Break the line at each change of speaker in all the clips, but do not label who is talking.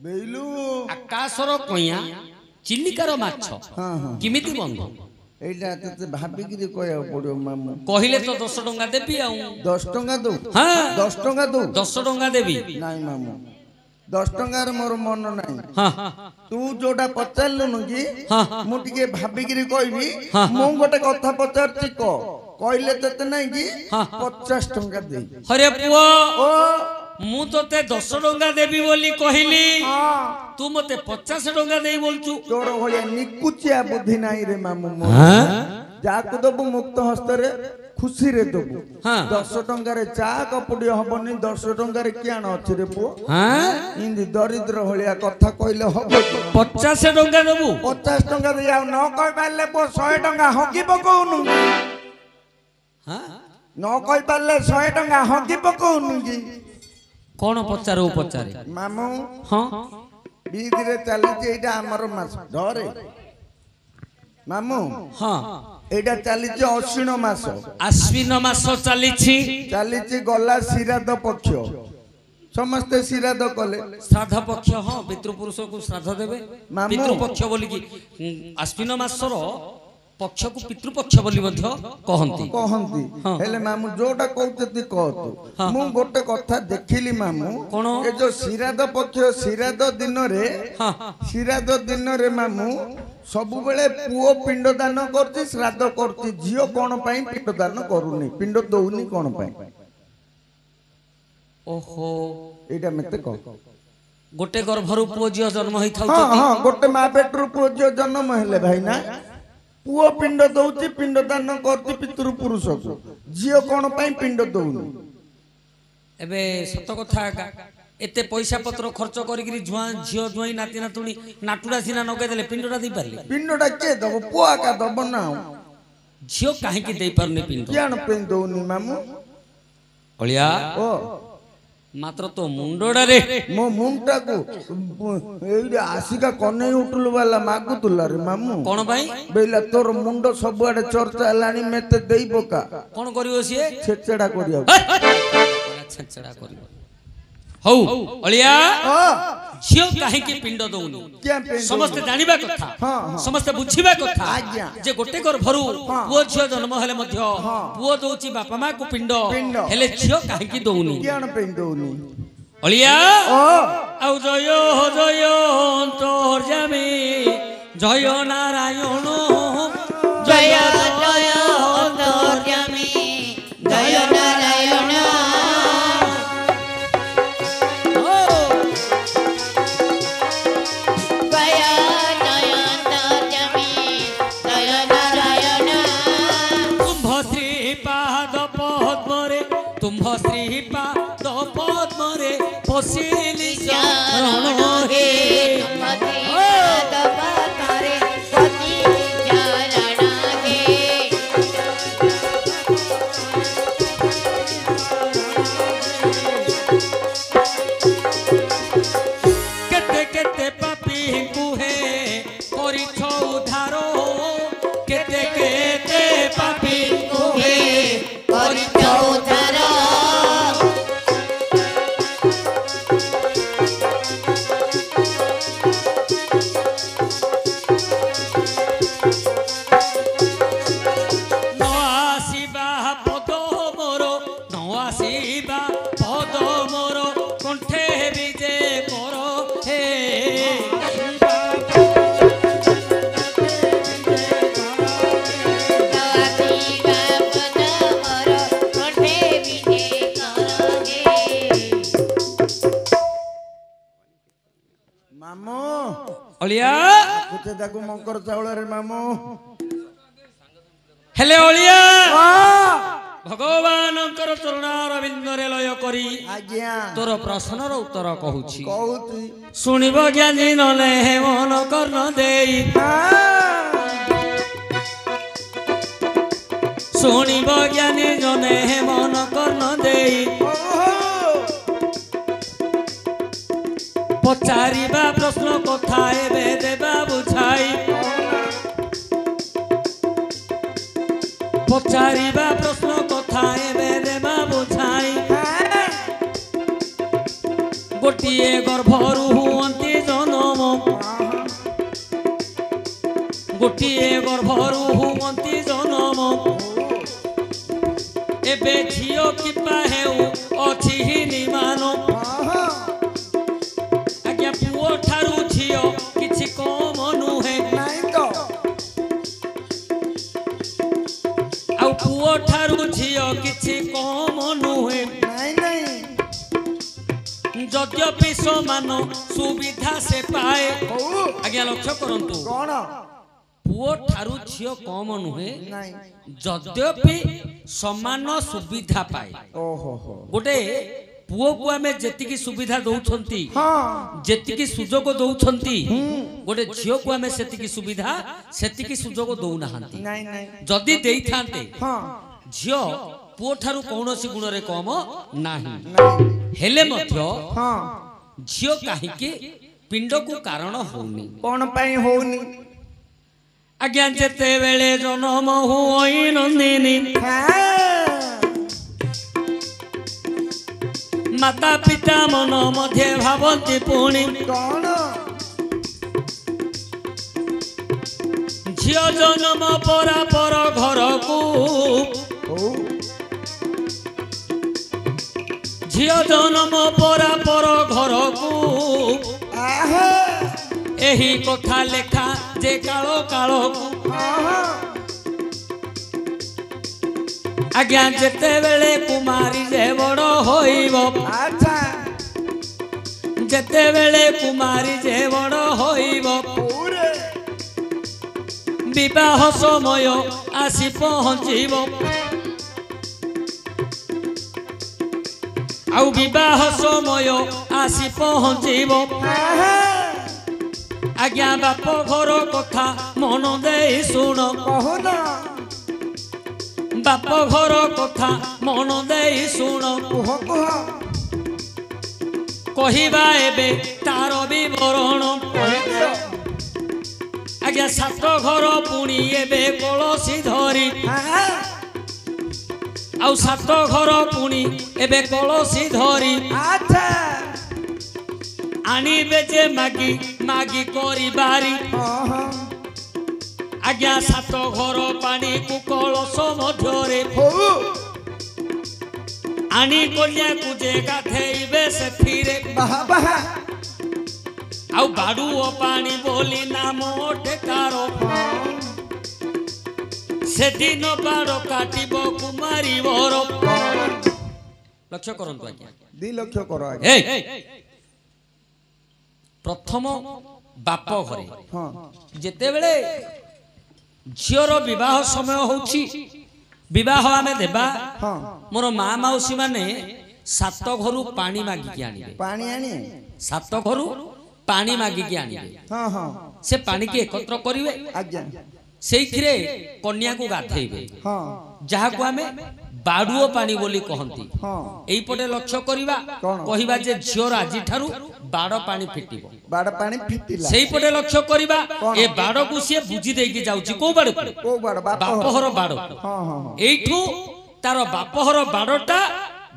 बेलू
आकाशर कइया चिलिकार माछ किमिति बंध
एटा तते भाबिकिरी कहया पड़ियो मामू
कहिले तो 10 टंका देबी आ
10 टंका दो
हां
10 टंका दो
10 टंका देबी
नाही मामू 10 टंका रे मोर मन नाही
हां
तू जोटा पचारलु कि मु टिके भाबिकिरी कहबी मु गोटे कथा पचारती कहले तते नाही कि 50 टंका दे
अरे पुओ
ओ
मु तोते 10 टंका देबी बोली कहिली तू मते 50 टंका देई बोलचू
तोर होया निकुचिया बुद्धि नाही रे मामू मो जाको दबु मुक्त हस्ते खुशी रे दबु 10 टंका रे चा कपड़ी हबनी 10 टंका रे कियान अछि रे पुओ इंदी दरिद्र होलिया कथा कहले हबो
50 टंका देबू
50 टंका दे आ न कह पाले पो 100 टंका हकी पकोउनु न कह पाले 100 टंका हकी पकोउनु की
कोन पचारो पचारे
मामू
हां
बीज रे चली जे एटा हमर मास धरे मामू
हां
एटा चली जे अश्विन मास
आश्विन मास चली
गला श्राद्ध पक्ष समस्त श्राद्ध कले
श्राद्ध पक्ष हां पितृपुरुष को श्राद्ध देबे पितृपक्ष बोली कि आश्विन मासर पक्ष को पितृपक्ष बोली मध्य कहंती
हेले मामू जोटा कहते कहतु मु गोटे कथा देखिली मामू ए जो श्राद्ध पक्ष श्राद्ध दिन रे मामू सब बेले पुओ पिंड दान करती श्राद्ध करती झियो कोन पई पिंड दान करूनी पिंड दउनी कोन पई
ओहो
एटा मते कह
गोटे गर्भरु पुओ झियो जन्म होई थाउ
हां गोटे मा पेटरु पुओ झियो जन्म हेले भाई ना पुओ पिंड दउची पिंड दान करती पितृ पुरुष को झियो कोन पई पिंड दउनी
एबे सत कथा एते पैसा पत्र खर्च करिगिरी जुआ झियो जुई नाती नातुनी नाटुडा सिना नगे देले पिंडटा दे पारले
पिंडटा के दबो पुआ का दबो ना
झियो काहे की दे पारने पिंड
कियान पिंड दउनी मामू
ओलिया
ओ
मात्र तो मुंडोडा रे
मो मुंडटा को एइडे आसिका कने उठलु वाला मागु तुला रे मामू
कोन भाई
बेला तोर मुंडो सब आडे चर्चा लानी मेते देई बोका
कोन करियो सिए
छेचड़ा करियो
छेचड़ा करियो हौ ओलिया झियो काहे की पिंड दउनी समस्त जानिबा कथा समस्त बुझिबा कथा जे गोटे गर्भरु पुओ झियो जन्म हेले मध्य पुओ दउची बापा मां को पिंड हेले झियो काहे की दउनी
कियान पिंड दउनी
ओलिया आउ जय अंतर जामे जय नारायण जय जय अंतर जामे जय नारायण तुम्भ श्रीपाद पद्मरे पशिली शरण हे केते केते पापी कुहे करिछ उद्धार केते केते पापी कुहे करिछ उद्धार ओलिया
कुते दागु मकर चावल रे मामू
हेले ओलिया भगवानकर चरणारविंद रे लय करी
आज्ञा
तोर प्रश्नर उत्तर कहूची
कहूती
सुनिबो ज्ञानी नले हे मन कर्ण देई सुनिबो ज्ञानी जने हे मन कर्ण देई पचारिबा प्रश्न कथा एबे देबा बुझाई पचारिबा प्रश्न कथा एबे देबा बुझाई गोटिए गर्भरु हुअंती ଗୋଟିଏ ଗର୍ଭରୁ ହୁଅନ୍ତି ଜନମ ଏବେ ଝିଅ କିପା ହେଉ ଅଛି ନିମାନ ଆଜ୍ଞା ପୁଅ ଠାରୁ ଝିଅ କିଛି କମ ନୁହେଁ ଆଉ ପୁଅ ଠାରୁ ଝିଅ କିଛି କମ ନୁହେଁ ଯଦ୍ୟପି ସମାନ ସୁବିଧା ସେ ପାଏ ଆଜ୍ଞା ଲକ୍ଷ୍ୟ କରନ୍ତୁ ପୁଅ ଠାରୁ ଝିଅ କମ ନୁହେଁ ଯଦ୍ୟପି ସମାନ ସୁବିଧା ପାଏ ଗୋଟେ ପୁଅକୁ ଆମେ ଯେତିକି ସୁବିଧା ଦଉଛନ୍ତି ଯେତିକି ସୁଯୋଗ ଦଉଛନ୍ତି ଗୋଟେ ଝିଅକୁ ଆମେ ସେତିକି ସୁବିଧା ସେତିକି ସୁଯୋଗ ଦଉନାହାନ୍ତି ଯଦି ଦେଇଥାନ୍ତେ ଝିଅ ପୁଅ ଠାରୁ କୌଣସି ଗୁଣରେ କମ ନାହିଁ ହେଲେ ମଧ୍ୟ ଝିଅ କାହିଁକି ପିଣ୍ଡକୁ କାରଣ ହଉନି
କଣ ପାଇଁ ହଉନି
ଆଜ୍ଞା ଯେତେବେଳେ ଜନମ ହୁଏ ନନ୍ଦିନୀ ମାତା ପିତା ମନ ମଧ୍ୟ ଭାବନ୍ତି ପୁଣି
କଣ
ଝିଅ ଜନ୍ମ ପର ଘରକୁ ଝିଅ ଜନ୍ମ ପର ଘରକୁ ଏହି କଥା ଲେଖା ଯେ କାଳ କାଳକୁ ଆଜ୍ଞା ଯେତେବେଳେ କୁମାରୀ ଯେ ବଡ଼ ହୋଇବ ଯେତେବେଳେ କୁମାରୀ ଯେ ବଡ଼ ହୋଇବ ବିବାହ ସମୟ ଆସି ପହଞ୍ଚିବ ଆଉ ବିବାହ ସମୟ ଆସି ପହଞ୍ଚିବ ଆଜ୍ଞା ବାପ ଘର କଥା ମନ ଦେଇ ଶୁଣ ବାପ ଘର କଥା ମନ ଦେଇ ଶୁଣ କହିବା ଏବେ ତାର ବିବରଣ ଆଜ୍ଞା ସାତ ଘର ପୁଣି ଏବେ କଳସୀ ଧରି ଆଉ ସାତ ଘର ପୁଣି ଏବେ କଳସୀ ଧରି ଆଣିବେ ଯେ ମାଗି ମାଗି କରିବାରି ଆଜ୍ଞା ସାତ ଘର ପାଣିକୁ କଳସ ମଧ୍ୟରେ ଆଣି କନ୍ୟାକୁ ଯେ ଗାଧେଇବେ ସେଥିରେ ଆଉ ବାଡୁଅ ପାଣି ବୋଲି ନାମ ଟେକାର ସେଦିନ ବାଡ଼ କାଟିବ କୁମାରୀ ବର ଲକ୍ଷ୍ୟ କରନ୍ତୁ ଆଜ୍ଞା
ଲକ୍ଷ୍ୟ କର
ପ୍ରଥମ ବାପ ଘରେ ଯେତେବେଳେ ଝିଅର ବିବାହ ସମୟ ହଉଛି ବିବାହ ଆମେ ଦେବା ମୋର ମା ମାଉସୀ ମାନେ ସାତ ଘରୁ ପାଣି ମାଗିକି ଆଣିବେ ସାତ ଘରୁ ପାଣି ମାଗିକି ଆଣିବେ ସେ ପାଣିକି ଏକତ୍ର କରିବେ ସେଇଥିରେ କନ୍ୟାକୁ ଗାଧେଇବେ ଯାହାକୁ ଆମେ ବାଡୁଅ ପାଣି ବୋଲି କହନ୍ତି ଏଇପଟେ ଲକ୍ଷ୍ୟ କରିବା କହିବା ଯେ ଝିଅର ଆଜିଠାରୁ ବାଡ଼ ପାଣି ଫିଟିବ ସେଇପଟେ ଲକ୍ଷ୍ୟ କରିବା ଏ ବାଡ଼କୁ ସିଏ ବୁଝି ଦେଇକି ଯାଉଛି କୋଉ ବାଡ଼କୁ ବାପଘର ବାଡ଼ ଏଇଠୁ ତାର ବାପଘର ବାଡ଼ଟା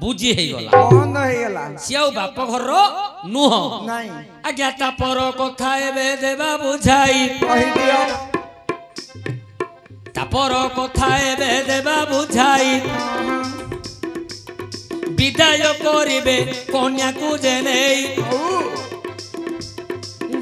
ବୁଝି ହେଇଗଲା ସିଏ ଆଉ ବାପଘର ନୁହଁ ଆଜ୍ଞା ତାପର କଥା ଏବେ ଦେବା ବୁଝାଇ ତାପର କଥା ଏବେ ଦେବା ବୁଝାଇ ବିଦାୟ କରିବେ କନ୍ୟାକୁ ଯେ ନେଇ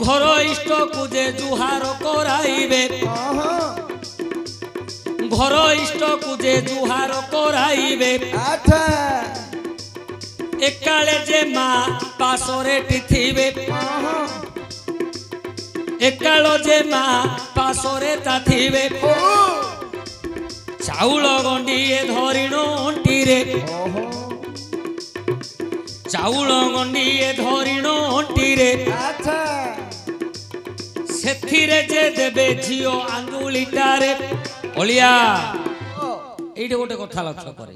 ଘର ଇଷ୍ଟକୁ ଯେ ଜୁହାର କରାଇବେ ଘର ଇଷ୍ଟକୁ ଯେ ଜୁହାର କରାଇବେ ଏକାଳେ ଯେ ମା ପାଶରେ ଥିବେ ଏକାଳ ଯେ ମା ପାଶରେ ତା ଥିବେ ଚାଉଳ ଗଣ୍ଡିଏ ଧରିଣ ଅଣ୍ଟିରେ ଚାଉଳ ଗଣ୍ଡିଏ ଧରିଣ ଅଣ୍ଟିରେ ସେଥିରେ ଯେ ଦେବେ ଝିଅ ଆଙ୍ଗୁଳିଟାରେ ଅଳିଆ ଏଇଠି ଗୋଟେ କଥା ଲକ୍ଷ୍ୟ କରେ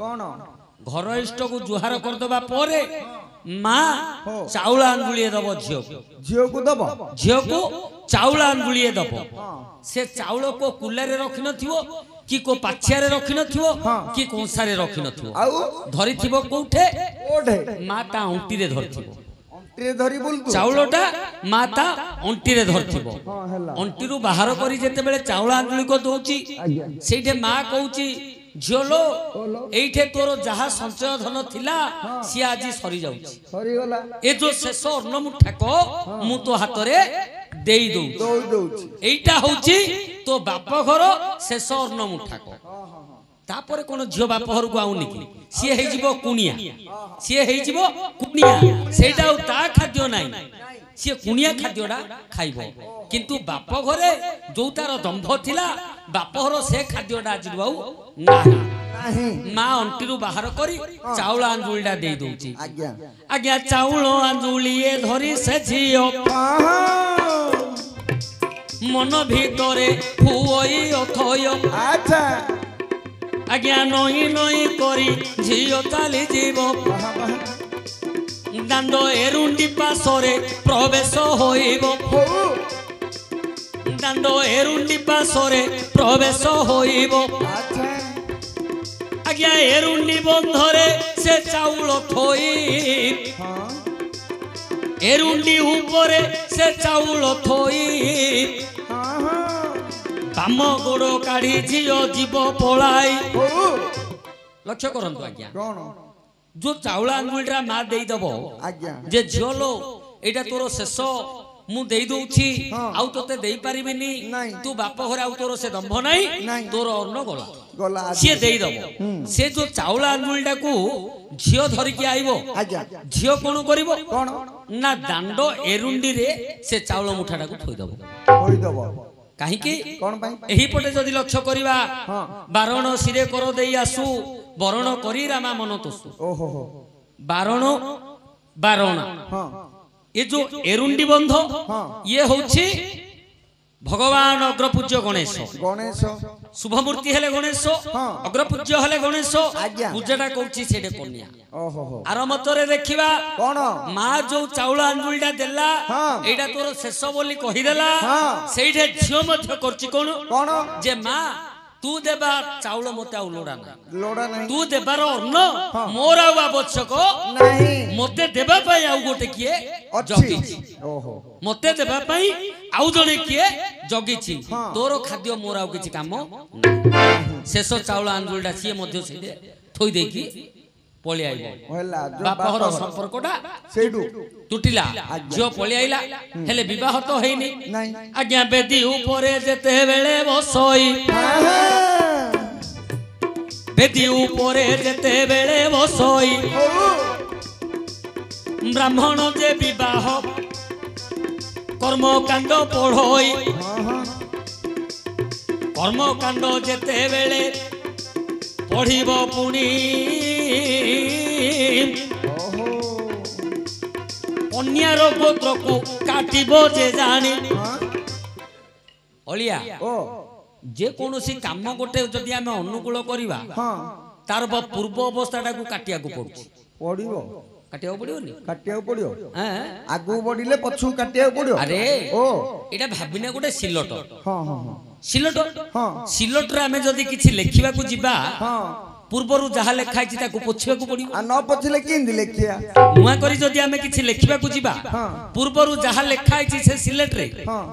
ଘର ଇଷ୍ଟକୁ ଜୁହାର କରିଦବା ପରେ ମା ଚାଉଳ ଆଙ୍ଗୁଳିଏ ଦବ ଝିଅକୁ ଚାଉଳ ଆଙ୍ଗୁଳିଏ ଦବ ସେ ଚାଉଳ କୋ କୁଲାରେ ରଖିନଥିବ କି କୋ ପାଛିଆରେ ରଖିନଥିବ କି କଂସାରେ ରଖିନଥିବ ଧରିଥିବ କୋଉଠେ ମା ତା ଅଣ୍ଟିରେ ଧରିଥିବ ଚାଉଳଟା ମା ତା अंटी रे धरथिबो अंटी रु बाहर करी जेते बेले चाउल आंजुली को दोची सेठे मां कहूची झियोलो एठे तोर जहा संचय धन थिला सी आज सरी जाउची
सरी गला
ए जो शेष अन्न मुठाक मु तो हाथ रे देई दउची एटा होची तो बाप घर शेष अन्न मुठाक तापरे कोन झियो बाप घर को आउनी कि सी हे जिवो कुनिया सी हे जिवो कुनिया सेटा ता खाद्य नाही सी कुनिया खाद्यडा खाइबो किंतु बाप घरे जो तार दंभ थिला बाप घर से खाद्यडा जिवाउ नाही मां अंटीरु बाहर करी चाउल आंजुलीडा दे दउची आज्ञा चाउल आंजुली ए धरी से झियो मन भीतरे हुई अथय
अच्छा
आज्ञा नई नई करी झियो चाली जीवो दांड एरुंडी पासरे प्रवेश होइबो दांड एरुंडी पासरे प्रवेश होइबो आज्ञा एरुंडी बंधरे से चाउल थोई एरुंडी ऊपरे से चाउल थोई बाम गोड़ काढ़ी झियो जीव पलाई लक्ष्य करंतु आज्ञा जो चाउल आंगुलरा मा देई दबो जे झियोलो एटा तोर शेष मु देई दउछि आउ तोते देई परिबिनी तू बाप घर आउ तोर से दंभ नाही तोर अन्न गला से देई दबो से जो चाउल आंगुलटा को झियो धरि के आइबो झियो कोन करिवो ना दांड एरुंडी रे से चाउल मुठाटा को थोई दबो काहे कि कोन पई एही पटे जदी लक्ष्य करिवा बारण सिरे कर देई आसु बरण करी रामा मन तोसु ओहो बारण बारणा ये जो एरुंडी बंध ये होछि भगवान अग्रपूज्य गणेश शुभमूर्ति हेले गणेश अग्रपूज्य हेले गणेश पूजाटा कहूछि सेडे कन्या ओहो आर मतरे देखिबा कोन मां जो चाउल आंजुलडा देला एटा तोर शेष बोली कहि देला सेइठे झियो मध्य करछि कोन जे मां तू देबा चाउल मते आउ लोड़ा नाही तू देबार अन्न मोर आउ आवश्यक नाही मते देबा पई आउ गोटे किए जगिछि ओहो मते देबा पई आउ जणे किए जगिछि तोर खाद्य मोर आउ किछि काम शेष चाउल आंजुलडा सिए मध्य से थोई देकी पळि आइबो होला जो बापहर संपर्कटा सेडू टुटिला जो पळि आइला हेले विवाह तो हेनी आज्ञा बेदी ऊपरे जेते बेले बसई बेदी ऊपरे जेते बेले बसई ब्राह्मण जे विवाह कर्मकांड पढ़ोई कर्मकांड जेते बेले पढ़िबो पुनी अन्यार गोत्र को काटिबो जे जानी अलिया जे कोनोसी काम गोटे जदि आमे अनुकूल करिबा तार पूर्व अवस्थाटा को काटिया को पड़िबो काटिया पड़ियोनी
काटिया पड़ियो आगु बढिले पछु काटिया पड़ियो
अरे ओ एटा भाबिने गोटे सिलट सिलट रे आमे जदि किछि लेखिबा को जिबा पूर्वरु जहा लेखा छि ताको पोछिबा को पड़ियो आ
न पोछिले किंदी लेखिया
नुआ करी जदि आमे किछि लेखिबा को जिबा पूर्वरु जहा लेखा छि से सिलेट रे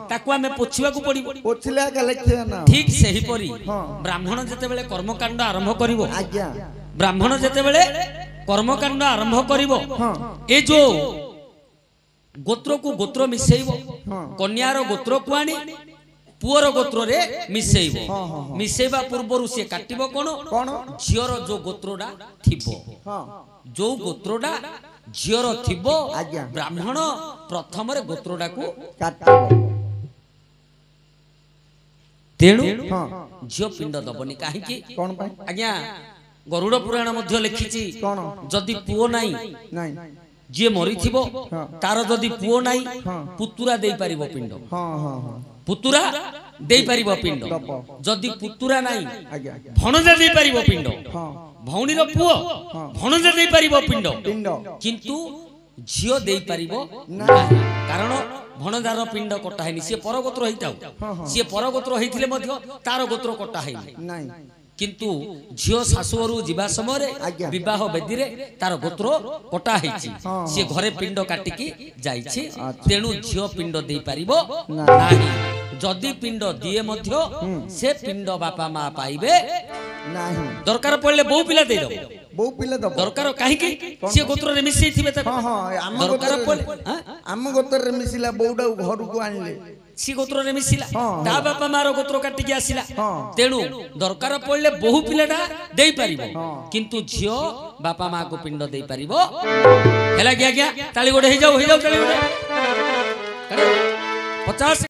ताको आमे पोछिबा को पड़ियो
पोछिले आके लेखिया ना
ठीक सेही परी ब्राह्मण जते बेले कर्मकांड आरंभ करिवो आज्ञा ब्राह्मण जते बेले कर्मकांड आरंभ करिवो ए जो गोत्र को गोत्र मिसेइबो कन्यार गोत्र को आनी पुअर गोत्र रे मिसेइबो मिसेइबा पूर्वरु से काटिबो कोन झियर जो गोत्रडा थिबो जो गोत्रडा झियर थिबो ब्राह्मण प्रथम रे गोत्रडा को काटिबो तेणु झियो पिंड दबनी काहे कि कोन पई आज्ञा गरुड़ पुराण मध्य लिखिछि कोन जदि पुओ नाही जे मरि थिबो तार जदि पुओ नाही पुतुरा देई परिबो पिंड पुतुरा देई परिबो पिंड जदि पुतुरा नाही भणजा देई परिबो पिंड भौणी रो पुओ भणजा देई परिबो पिंड किंतु झियो देई परिबो नाही कारण भणजार पिंड कटा हैनी से परगोत्र हेइताउ से परगोत्र हेइथिले मध्य तार गोत्र कटा हैनी नाही किंतु झियो शाशुघर जीवा समय विवाह बेदी रे तार गोत्र कटा ହେଇଛି से घरे पिंड काटिकी जाइछि तेणु झियो पिंड दे पारिबो नाही जदि पिंड दिए मध्य से पिंड बापा मां पाइबे
नाही
दरकार पड़ले बहु पिला दे दो
बहु पिला दो
दरकार काहे की से गोत्र रे मिसई थिबे त
हां हां
दरकार पड़ले
हम गोत्र रे मिसिला बहुडा घर को आनले
सी गोत्र रे मिसिला ता बापा मार गोत्र काटिकी आसिला तेणु दरकार पड़ले बहु पिलाटा देई परिबो किंतु झियो बापा मां को पिंड देई परिबो हैला गया ताली गोडे हे जाऊ ताली गोडे 50